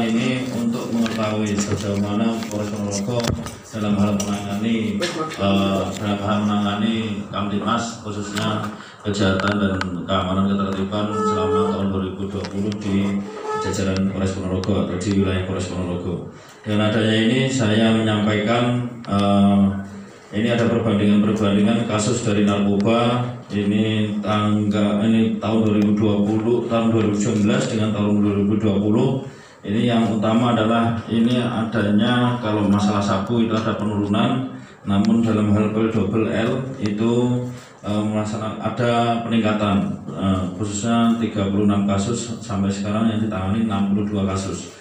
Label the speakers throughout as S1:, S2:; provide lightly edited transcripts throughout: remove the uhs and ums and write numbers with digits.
S1: ini untuk mengetahui sejauh mana Polres Ponorogo dalam hal menangani Kamtibmas khususnya kejahatan dan keamanan ketertiban selama tahun 2020 di jajaran Polres Ponorogo atau di wilayah Polres Ponorogo. Dengan adanya ini saya menyampaikan ini ada perbandingan kasus dari narkoba ini tahun 2020, tahun 2019 dengan tahun 2020. Ini yang utama adalah ini adanya kalau masalah sabu itu ada penurunan, namun dalam hal pil double L itu ada peningkatan, khususnya 36 kasus sampai sekarang yang ditangani 62 kasus.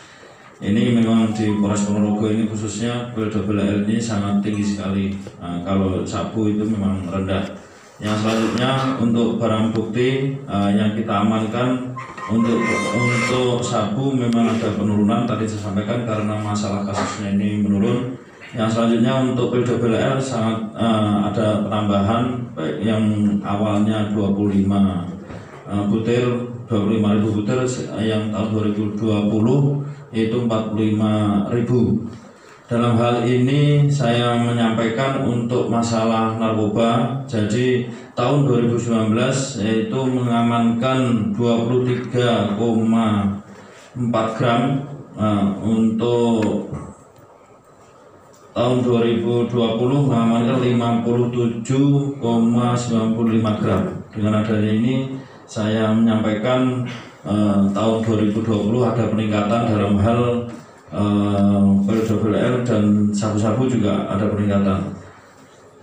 S1: Ini memang di Polres Ponorogo ini khususnya pil double L ini sangat tinggi sekali. Kalau sabu itu memang rendah. Yang selanjutnya untuk barang bukti yang kita amankan untuk sabu memang ada penurunan tadi saya sampaikan karena masalah kasusnya ini menurun. Yang selanjutnya untuk pil double L sangat ada penambahan baik yang awalnya 25 butir 25.000 butir yang tahun 2020 itu 45.000. Dalam hal ini saya menyampaikan untuk masalah narkoba, jadi tahun 2019 yaitu mengamankan 23,4 gram, untuk tahun 2020 mengamankan 57,95 gram. Dengan adanya ini saya menyampaikan tahun 2020 ada peningkatan dalam hal pil double L dan sabu-sabu juga ada peningkatan.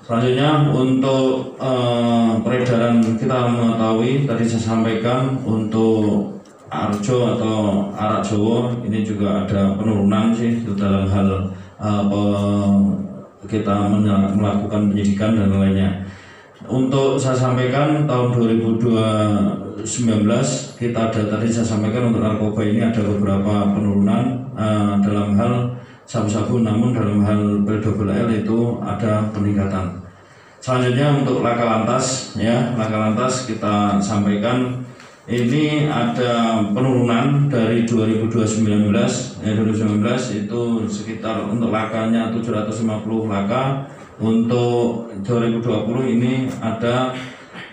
S1: Selanjutnya untuk peredaran kita mengetahui tadi saya sampaikan untuk Arjo atau arak Jawa ini juga ada penurunan sih dalam hal kita melakukan penyidikan dan lainnya. Untuk saya sampaikan tahun 2019 kita ada tadi saya sampaikan untuk narkoba ini ada beberapa penurunan dalam hal sabu-sabu, namun dalam hal pil double L itu ada peningkatan. Selanjutnya untuk laka lantas kita sampaikan ini ada penurunan dari 2019 itu sekitar untuk lakanya 750 laka. Untuk 2020 ini ada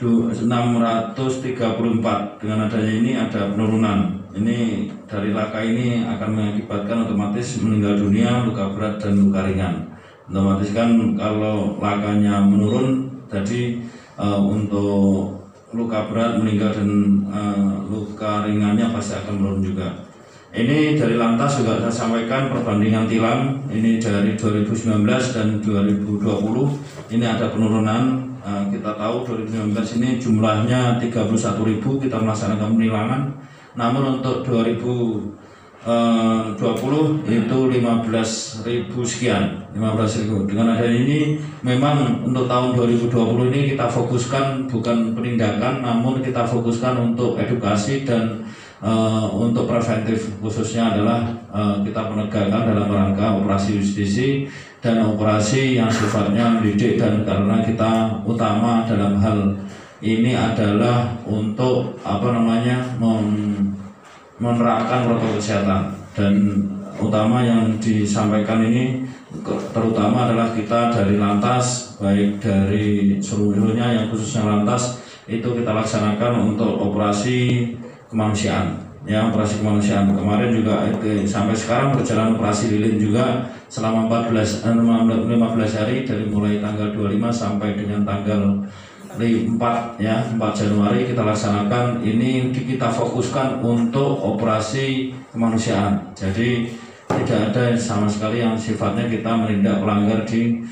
S1: 634. Dengan adanya ini ada penurunan. Ini dari laka ini akan mengakibatkan otomatis meninggal dunia, luka berat dan luka ringan. Otomatis kan kalau lakanya menurun, jadi untuk luka berat, meninggal dan luka ringannya pasti akan menurun juga. Ini dari Lantas juga saya sampaikan perbandingan tilang ini dari 2019 dan 2020 ini ada penurunan. Kita tahu 2019 ini jumlahnya 31.000 kita melaksanakan penilangan, namun untuk 2020 itu 15.000 sekian, 15.000. Dengan adanya ini memang untuk tahun 2020 ini kita fokuskan bukan penindakan, namun kita fokuskan untuk edukasi dan untuk preventif, khususnya adalah kita penegakan dalam rangka operasi justisi dan operasi yang sifatnya mendidik, dan karena kita utama dalam hal ini adalah untuk menerapkan protokol kesehatan, dan utama yang disampaikan ini terutama adalah kita dari Lantas, baik dari seluruhnya yang khususnya Lantas itu kita laksanakan untuk operasi kemanusiaan, ya, operasi kemanusiaan. Kemarin juga sampai sekarang berjalan operasi lilin juga selama 15 hari dari mulai tanggal 25 sampai dengan tanggal 4 Januari kita laksanakan. Ini kita fokuskan untuk operasi kemanusiaan. Jadi tidak ada sama sekali yang sifatnya kita menindak pelanggar di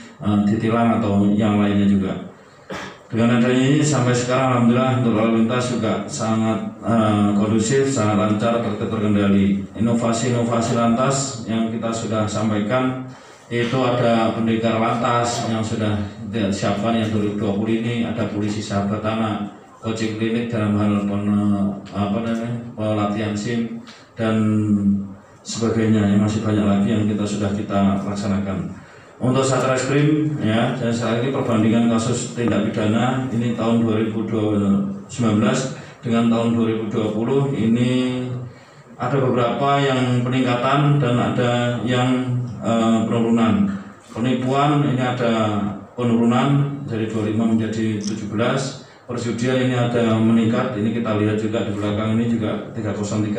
S1: tilang atau yang lainnya juga. Dengan adanya ini sampai sekarang alhamdulillah untuk lalu lintas juga sangat kondusif, sangat lancar, terkendali. Inovasi-inovasi Lantas yang kita sudah sampaikan itu ada pendekar Lantas yang sudah disiapkan yang 2020 ini, ada polisi sahabat anak, coaching klinik dalam hal pelatihan SIM dan sebagainya, yang masih banyak lagi yang sudah kita laksanakan. Untuk Satreskrim, ya, dan sekali lagi perbandingan kasus tindak pidana ini tahun 2019 dengan tahun 2020 ini ada beberapa yang peningkatan dan ada yang penurunan. Penipuan ini ada penurunan dari 25 menjadi 17. Perjudian ini ada meningkat. Ini kita lihat juga di belakang ini juga 303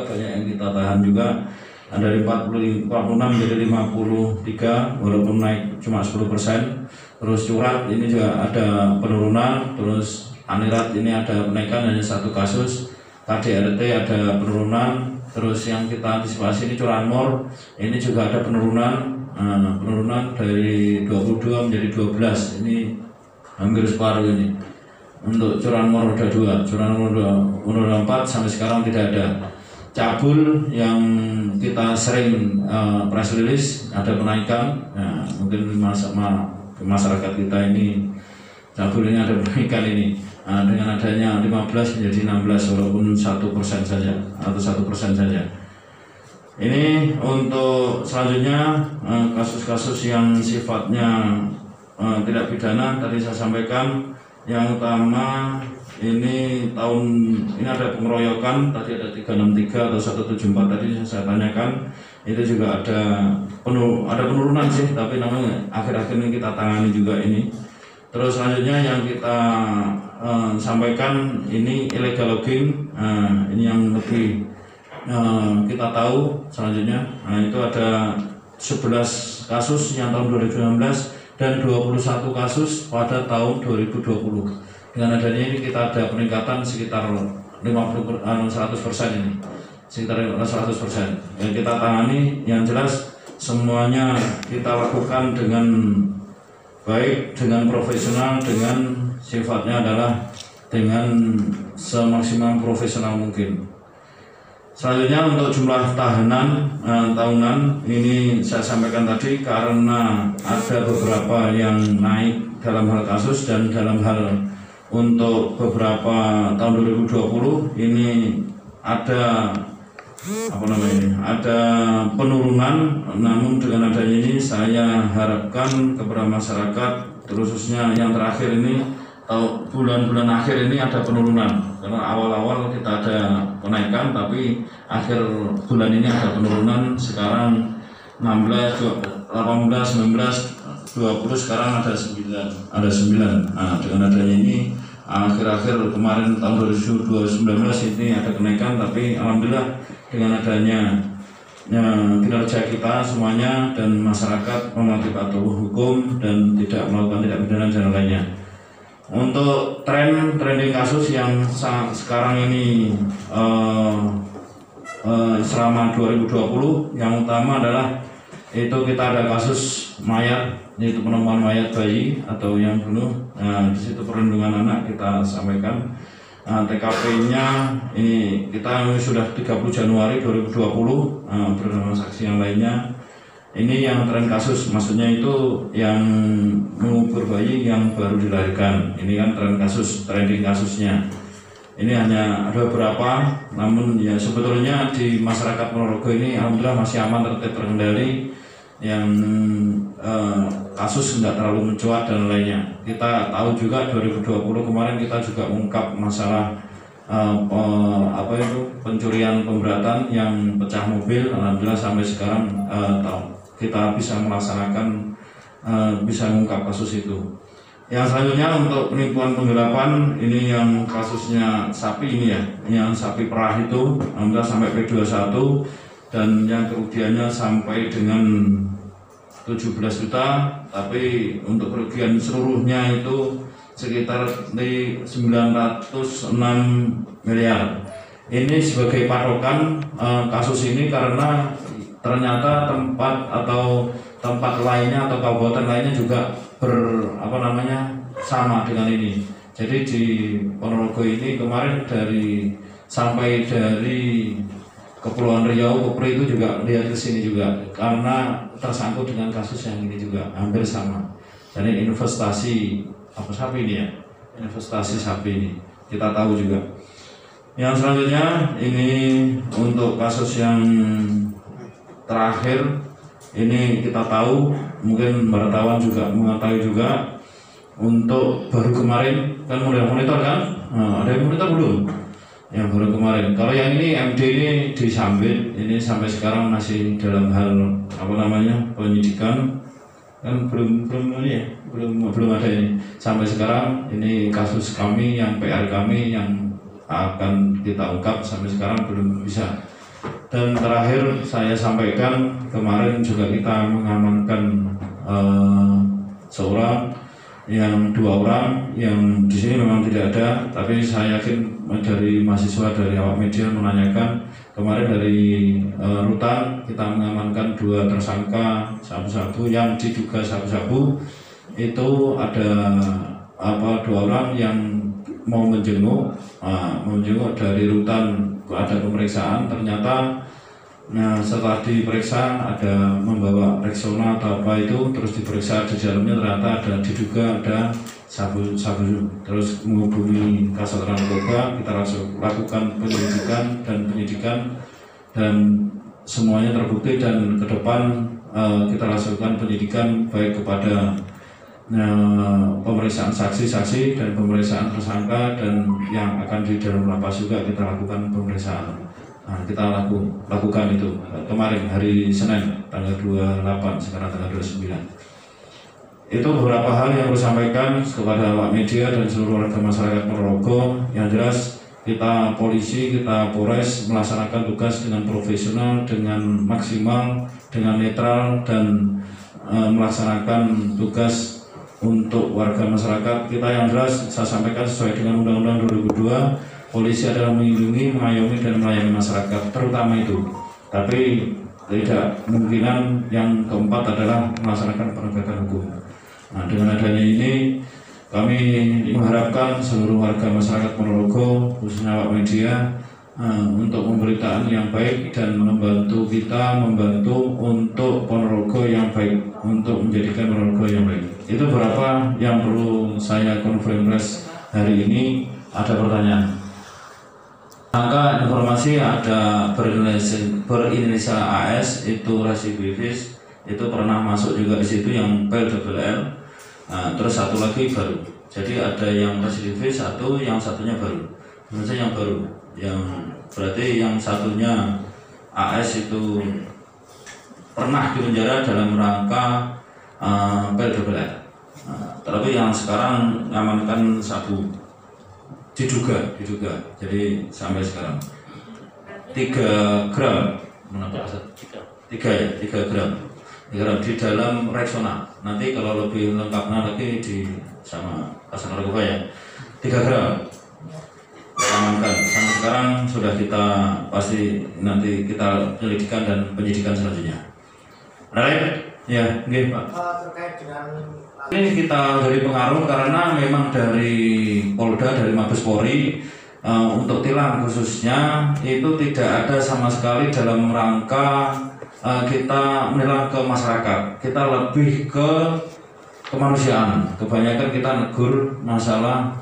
S1: banyak yang kita tahan juga. Dari 46 menjadi 53 walaupun naik cuma 10%. Terus curat ini juga ada penurunan. Terus anirat ini ada kenaikan hanya 1 kasus. KDRT ada penurunan. Terus yang kita antisipasi ini curanmor ini juga ada penurunan. Penurunan dari 22 menjadi 12. Ini hampir separuh ini. Untuk curanmor roda 2, curanmor roda 4 sampai sekarang tidak ada. Cabul yang kita sering press release ada kenaikan. Mungkin masyarakat kita ini cabul ini ada kenaikan ini. Dengan adanya 15 menjadi 16 walaupun 1% saja atau 1% saja. Ini untuk selanjutnya kasus-kasus yang sifatnya tidak pidana tadi saya sampaikan. Yang utama ini ada pengeroyokan tadi ada 363 atau 174 tadi saya tanyakan, itu juga ada penurunan sih, tapi namanya akhir-akhir ini kita tangani juga ini. Terus selanjutnya yang kita sampaikan ini illegal logging, ini yang lebih kita tahu selanjutnya. Itu ada 11 kasus yang tahun 2019 dan 21 kasus pada tahun 2020. Dengan adanya ini kita ada peningkatan sekitar 100% ini, sekitar 100%. Yang kita tangani yang jelas semuanya kita lakukan dengan baik, dengan profesional, dengan sifatnya adalah dengan semaksimal profesional mungkin. Selanjutnya untuk jumlah tahanan tahunan ini saya sampaikan tadi karena ada beberapa yang naik dalam hal kasus dan dalam hal untuk beberapa tahun 2020 ini ada ada penurunan. Namun dengan adanya ini saya harapkan kepada masyarakat khususnya yang terakhir ini atau bulan-bulan akhir ini ada penurunan, karena awal-awal kita ada kenaikan tapi akhir bulan ini ada penurunan. Sekarang 16, 18, 19, 20 sekarang ada 9. Dengan adanya ini akhir-akhir kemarin tahun 2019 ini ada kenaikan, tapi alhamdulillah dengan adanya kinerja kita semuanya dan masyarakat mematuhi patuh hukum dan tidak melakukan tindak pidana dan lainnya. Untuk trending kasus yang sekarang ini selama 2020 yang utama adalah itu kita ada kasus mayat, yaitu penemuan mayat bayi atau yang bunuh. Di situ perlindungan anak kita sampaikan. TKP-nya ini kita sudah 30 Januari 2020 bersama saksi yang lainnya. Ini yang tren kasus, maksudnya itu yang mengubur bayi yang baru dilahirkan. Ini kan tren kasus, trending kasusnya. Ini hanya ada beberapa, namun ya sebetulnya di masyarakat Ponorogo ini alhamdulillah masih aman, tertib, terkendali. Yang kasus tidak terlalu mencuat dan lainnya. Kita tahu juga 2020 kemarin kita juga mengungkap masalah pencurian pemberatan yang pecah mobil. Alhamdulillah sampai sekarang kita bisa melaksanakan, bisa mengungkap kasus itu. Yang selanjutnya untuk penipuan penggelapan, ini yang kasusnya sapi ini ya, yang sapi perah itu alhamdulillah sampai P21 dan yang kerugiannya sampai dengan 17 juta, tapi untuk kerugian seluruhnya itu sekitar 906 miliar. Ini sebagai patokan kasus ini karena ternyata tempat lainnya atau kabupaten lainnya juga sama dengan ini. Jadi di Ponorogo ini kemarin sampai dari Kepulauan Riau, Kepri itu juga lihat ke sini juga karena tersangkut dengan kasus yang ini juga hampir sama. Jadi investasi sapi ini ya, investasi sapi ini kita tahu juga. Yang selanjutnya ini untuk kasus yang terakhir ini kita tahu, mungkin wartawan juga mengetahui juga untuk baru kemarin kan mulai monitor kan, ada yang monitor belum? yang baru kemarin. Kalau yang ini MD ini disambit, ini sampai sekarang masih dalam hal penyidikan, kan belum ini ya, belum ada ini. Sampai sekarang ini kasus kami yang PR kami yang akan kita ungkap sampai sekarang belum bisa. Dan terakhir saya sampaikan kemarin juga kita mengamankan dua orang yang di sini memang tidak ada, tapi saya yakin dari mahasiswa dari awak media menanyakan kemarin dari rutan kita mengamankan 2 tersangka sabu-sabu yang diduga sabu-sabu. Itu ada 2 orang yang mau menjenguk dari rutan, ada pemeriksaan, ternyata setelah diperiksa ada membawa Rexona atau apa itu, terus diperiksa di dalamnya ternyata diduga ada sabu-sabu, terus menghubungi Kasat Narkoba, kita langsung lakukan penyidikan dan semuanya terbukti, dan ke depan kita langsungkan penyidikan baik kepada pemeriksaan saksi-saksi dan pemeriksaan tersangka, dan yang akan di dalam lapas juga kita lakukan pemeriksaan. Kita lakukan itu kemarin hari Senin tanggal 28, sekarang tanggal 29. Itu beberapa hal yang harus sampaikan kepada awak media dan seluruh warga masyarakat Ponorogo. Yang jelas kita polisi, kita Polres melaksanakan tugas dengan profesional, dengan maksimal, dengan netral, dan melaksanakan tugas untuk warga masyarakat kita. Yang jelas saya sampaikan sesuai dengan Undang-Undang 2002, polisi adalah melindungi, mengayomi, dan melayani masyarakat, terutama itu. Tapi tidak kemungkinan yang keempat adalah melaksanakan penegakan hukum. Dengan adanya ini kami mengharapkan seluruh warga masyarakat Ponorogo, khususnya awak media, untuk pemberitaan yang baik dan membantu untuk Ponorogo yang baik, untuk menjadikan Ponorogo yang baik. Itu beberapa yang perlu saya konfirmasi hari ini. Ada pertanyaan? Angka informasi ada berinisial AS, itu residivis, itu pernah masuk juga di situ yang PLL. Terus satu lagi baru. Jadi ada yang residivis satu, yang satunya baru. Maksudnya yang baru, yang berarti yang satunya AS itu pernah dipenjara dalam rangka PLL. Tapi yang sekarang mengamankan sabu. Diduga, jadi sampai sekarang 3 gram, 3 gram di dalam Rexona. Nanti kalau lebih lengkapnya lagi di sama Kasat Narkoba ya, 3 gram diamankan. Sampai sekarang sudah kita pasti nanti kita penyelidikan dan penyidikan selanjutnya. Right? Ya, nggih Pak. Terkait dengan ini kita dari pengaruh karena memang dari Polda, dari Mabes Polri untuk tilang khususnya itu tidak ada sama sekali dalam rangka kita menilang ke masyarakat. Kita lebih ke kemanusiaan. Kebanyakan kita negur masalah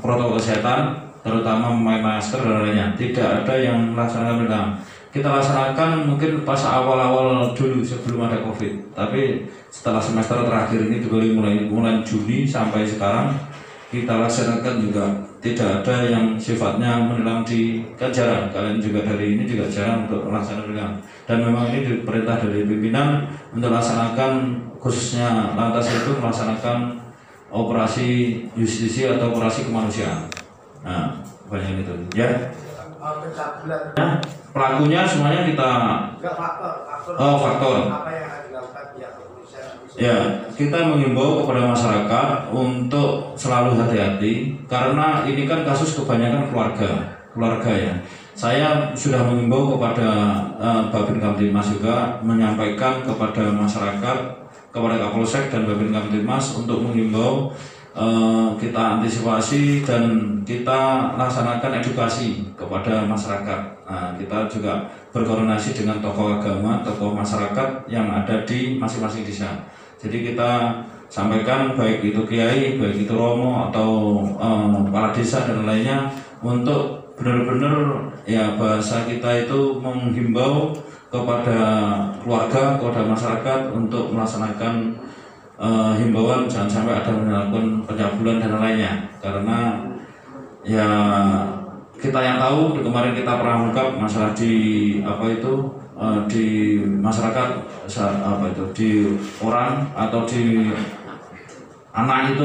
S1: protokol kesehatan, terutama memakai masker dan lainnya. Tidak ada yang melaksanakan tilang. Kita laksanakan mungkin pas awal-awal dulu sebelum ada COVID, tapi setelah semester terakhir ini mulai Juni sampai sekarang kita laksanakan juga tidak ada yang sifatnya menilang kan jarang. Kalian juga dari ini juga jarang untuk melaksanakan tilang, dan memang ini perintah dari pimpinan untuk melaksanakan, khususnya lantas itu melaksanakan operasi justisi atau operasi kemanusiaan. Banyak itu ya. Nah, pelakunya semuanya kita faktor. Apa yang akan dilakukan pihak kepolisian? Ya, kita mengimbau kepada masyarakat untuk selalu hati-hati karena ini kan kasus kebanyakan keluarga ya. Saya sudah mengimbau kepada Babin Kamtibmas juga, menyampaikan kepada masyarakat, kepada Kapolsek dan Babin Kamtibmas untuk mengimbau kita antisipasi dan kita laksanakan edukasi kepada masyarakat. Kita juga berkoordinasi dengan tokoh agama, tokoh masyarakat yang ada di masing-masing desa. Jadi kita sampaikan baik itu kiai, baik itu romo atau kepala desa dan lainnya, untuk benar-benar ya bahasa kita itu menghimbau kepada keluarga, kepada masyarakat untuk melaksanakan himbauan jangan sampai ada melakukan pencabulan dan lainnya, karena ya kita yang tahu kemarin kita pernah ungkap masalah di di masyarakat di orang atau di anak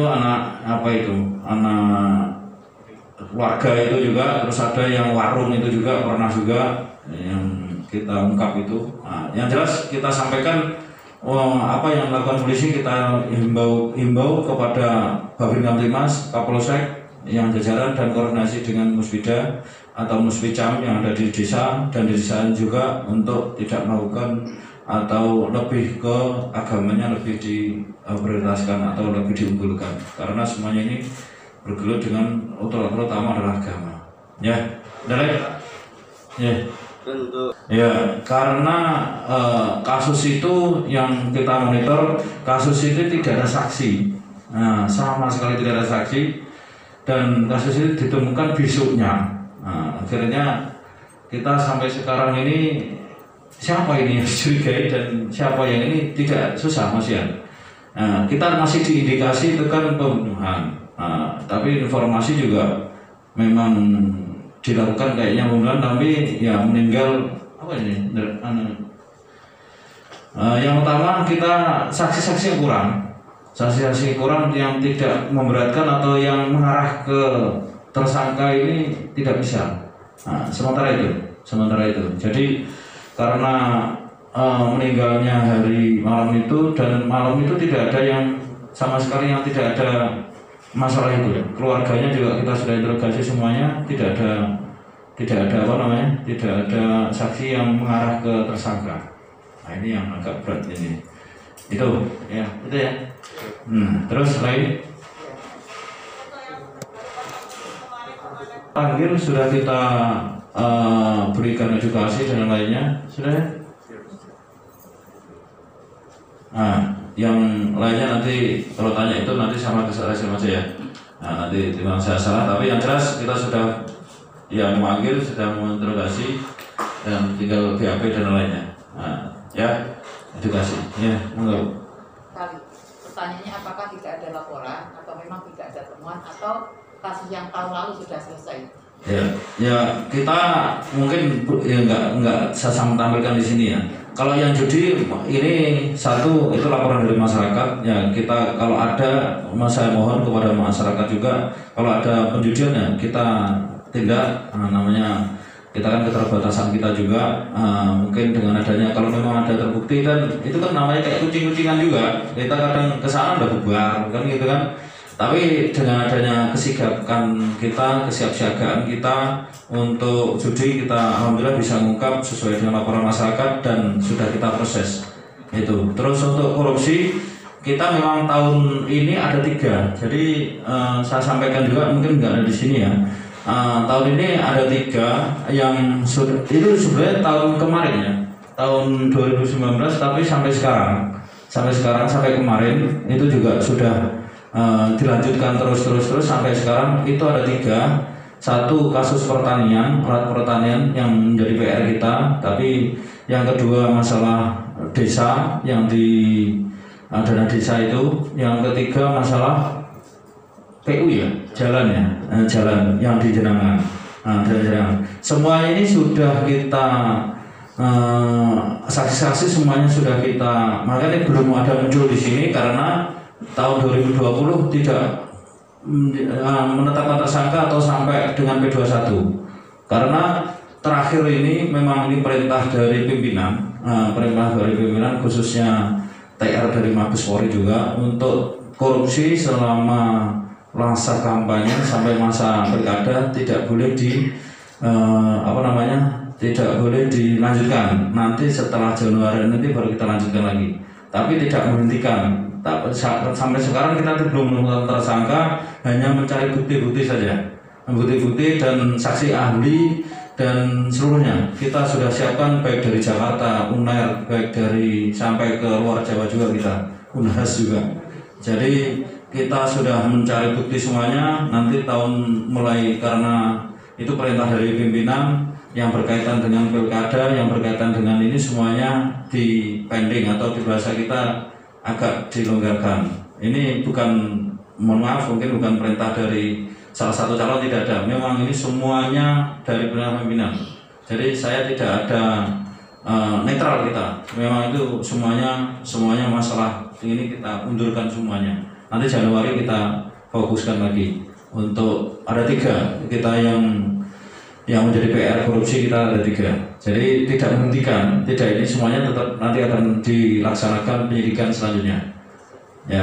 S1: keluarga itu juga, terus ada yang warung itu juga pernah juga yang kita ungkap itu. Nah, yang jelas kita sampaikan apa yang dilakukan polisi, kita himbau kepada Babin Kamtimas, Kapolsek yang jajaran dan koordinasi dengan Musbida atau Musbicam yang ada di desa dan di desa juga untuk tidak melakukan atau lebih ke agamanya lebih diprioritaskan atau lebih diunggulkan, karena semuanya ini bergelut dengan terutama adalah agama. Ya, Dalek. Ya. Ya, karena kasus itu yang kita monitor, kasus itu tidak ada saksi. Nah, sama sekali tidak ada saksi, dan kasus itu ditemukan besoknya. Nah, akhirnya kita sampai sekarang ini siapa ini yang dicurigai dan siapa yang ini tidak susah masih ya. Nah, kita masih diindikasi itu kan pembunuhan. Tapi informasi juga memang dilakukan kayaknya pembunuhan, tapi ya meninggal apa ini? Yang utama kita saksi-saksi yang kurang. Saksi-saksi kurang yang tidak memberatkan atau yang mengarah ke tersangka ini tidak bisa. Sementara itu. Jadi karena meninggalnya hari malam itu, dan malam itu tidak ada yang sama sekali yang tidak ada masalah itu. Keluarganya juga kita sudah interogasi semuanya, tidak ada saksi yang mengarah ke tersangka. Nah, ini yang agak berat ini. Itu ya. Terus lain panggil sudah kita berikan edukasi dan lainnya sudah ya? Yang lainnya nanti kalau tanya itu nanti sama kesaksian aja ya. Nanti memang saya salah, tapi yang jelas kita sudah memanggil, sudah menginterogasi dan tinggal BAP dan lainnya. Ya, edukasi. Ya, monggo.
S2: Pertanyaannya apakah tidak ada laporan atau memang tidak ada temuan atau kasus yang tahun lalu sudah selesai?
S1: Ya kita mungkin nggak saya tampilkan di sini ya. Kalau yang judi ini satu itu laporan dari masyarakat ya, kita kalau ada saya mohon kepada masyarakat juga kalau ada penjudian ya kita tindak, kita kan keterbatasan kita juga, mungkin dengan adanya kalau memang ada terbukti dan itu kan namanya kayak kucing-kucingan juga, kita kadang kesana udah bubar kan gitu kan. Tapi dengan adanya kesigapan kita, kesiapsiagaan kita untuk judi, kita alhamdulillah bisa mengungkap sesuai dengan laporan masyarakat dan sudah kita proses itu. Terus untuk korupsi kita memang tahun ini ada 3. Jadi saya sampaikan juga mungkin nggak ada di sini ya. Tahun ini ada 3 yang sudah, itu sebenarnya tahun kemarin ya, tahun 2019, tapi sampai kemarin itu juga sudah dilanjutkan terus sampai sekarang itu ada 3. Satu kasus pertanian, alat pertanian yang menjadi PR kita, tapi yang kedua masalah desa yang di dana desa itu, yang ketiga masalah PU ya, jalan yang di Jenangan. Semua ini sudah kita saksi-saksi semuanya sudah kita, makanya belum ada muncul di sini karena tahun 2020 tidak menetapkan tersangka atau sampai dengan P21 karena terakhir ini memang ini perintah dari pimpinan, khususnya TR dari Mabes Polri juga untuk korupsi selama masa kampanye sampai masa pilkada tidak boleh tidak boleh dilanjutkan. Nanti setelah Januari nanti baru kita lanjutkan lagi, tapi tidak menghentikan. Sampai sekarang kita belum menemukan tersangka, hanya mencari bukti-bukti saja, bukti-bukti dan saksi ahli dan seluruhnya kita sudah siapkan, baik dari Jakarta, UNER, baik dari sampai ke luar Jawa juga kita, UNHAS juga. Jadi kita sudah mencari bukti semuanya. Nanti tahun mulai, karena itu perintah dari pimpinan yang berkaitan dengan pilkada, yang berkaitan dengan ini semuanya di pending atau di bahasa kita agak dilonggarkan. Ini bukan, mohon maaf, mungkin bukan perintah dari salah satu calon tidak ada. Memang ini semuanya dari pimpinan. Jadi saya tidak ada netral kita. Memang itu semuanya masalah ini kita undurkan semuanya. Nanti Januari kita fokuskan lagi. Untuk ada 3 kita yang menjadi PR korupsi, kita ada 3. Jadi tidak menghentikan, tidak, ini semuanya tetap nanti akan dilaksanakan penyidikan selanjutnya. Ya,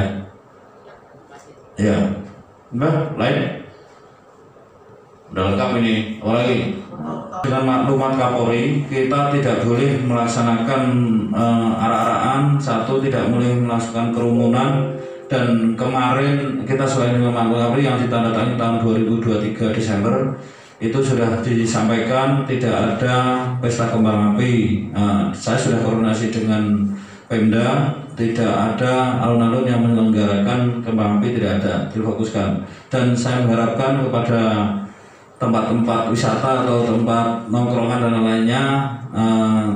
S1: Mbak, lain? Udah lengkap ini. Oh, lagi. Dengan maklumat Kapolri, kita tidak boleh melaksanakan arak-arakan, satu tidak boleh melakukan kerumunan. Dan kemarin kita selain dengan maklumat Kapolri yang ditandatangani tahun 2023 Desember itu sudah disampaikan tidak ada pesta kembang api. Saya sudah koordinasi dengan Pemda, tidak ada alun-alun yang menyelenggarakan kembang api, tidak ada, difokuskan. Dan saya mengharapkan kepada tempat-tempat wisata atau tempat nongkrongan dan lainnya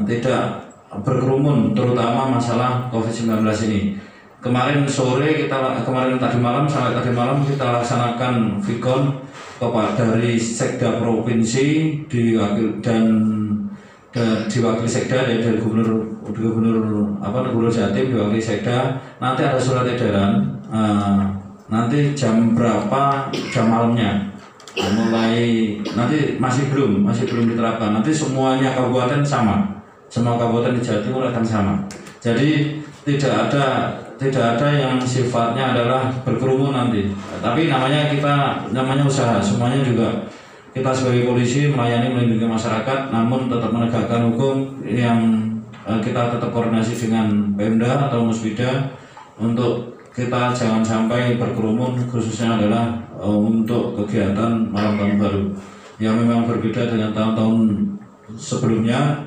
S1: tidak berkerumun, terutama masalah COVID-19 ini. Kemarin tadi malam sampai tadi malam kita laksanakan Vikon dari Sekda provinsi diwakili Sekda dari Gubernur Jatim diwakili Sekda. Nanti ada surat edaran nanti jam berapa jam malamnya. Mulai nanti masih belum diterapkan. Nanti semuanya kabupaten sama, semua kabupaten di Jawa Timur akan sama. Jadi tidak ada yang sifatnya adalah berkerumun nanti. Tapi namanya usaha, semuanya juga kita sebagai polisi melayani melindungi masyarakat, namun tetap menegakkan hukum yang kita tetap koordinasi dengan Pemda atau Musbida untuk kita jangan sampai berkerumun, khususnya adalah untuk kegiatan malam tahun baru yang memang berbeda dengan tahun-tahun sebelumnya.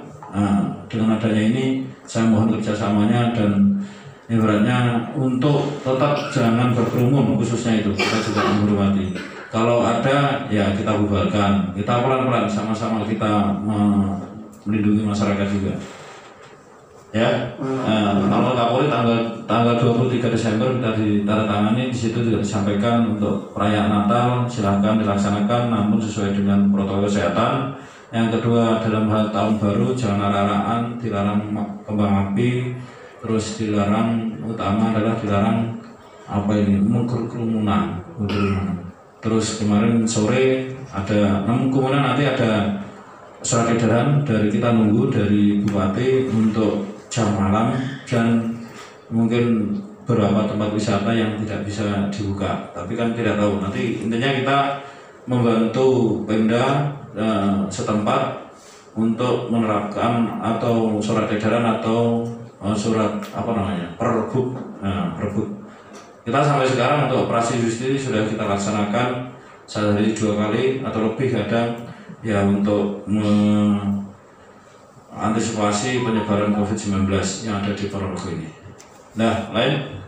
S1: Dengan adanya ini saya mohon kerjasamanya dan ibaratnya untuk tetap jangan berkerumun, khususnya itu kita juga menghormati. Kalau ada ya kita bubarkan, kita pelan-pelan sama-sama kita melindungi masyarakat juga. Ya, kalau Kapolri tanggal 23 Desember kita ditandatangani, di situ juga disampaikan untuk perayaan Natal silahkan dilaksanakan, namun sesuai dengan protokol kesehatan. Yang kedua dalam hal tahun baru jangan arak-arakan, dilarang kembang api. Terus dilarang, utama adalah dilarang kerumunan. Terus kemarin sore kemudian nanti ada surat edaran dari kita nunggu dari Bupati untuk jam malam dan mungkin beberapa tempat wisata yang tidak bisa dibuka. Tapi kan tidak tahu. Nanti intinya kita membantu Pemda setempat untuk menerapkan atau surat edaran atau surat perbuk. Kita sampai sekarang untuk operasi justisi sudah kita laksanakan sehari 2 kali atau lebih kadang ya untuk mengantisipasi penyebaran COVID-19 yang ada di Ponorogo ini. Nah, lain.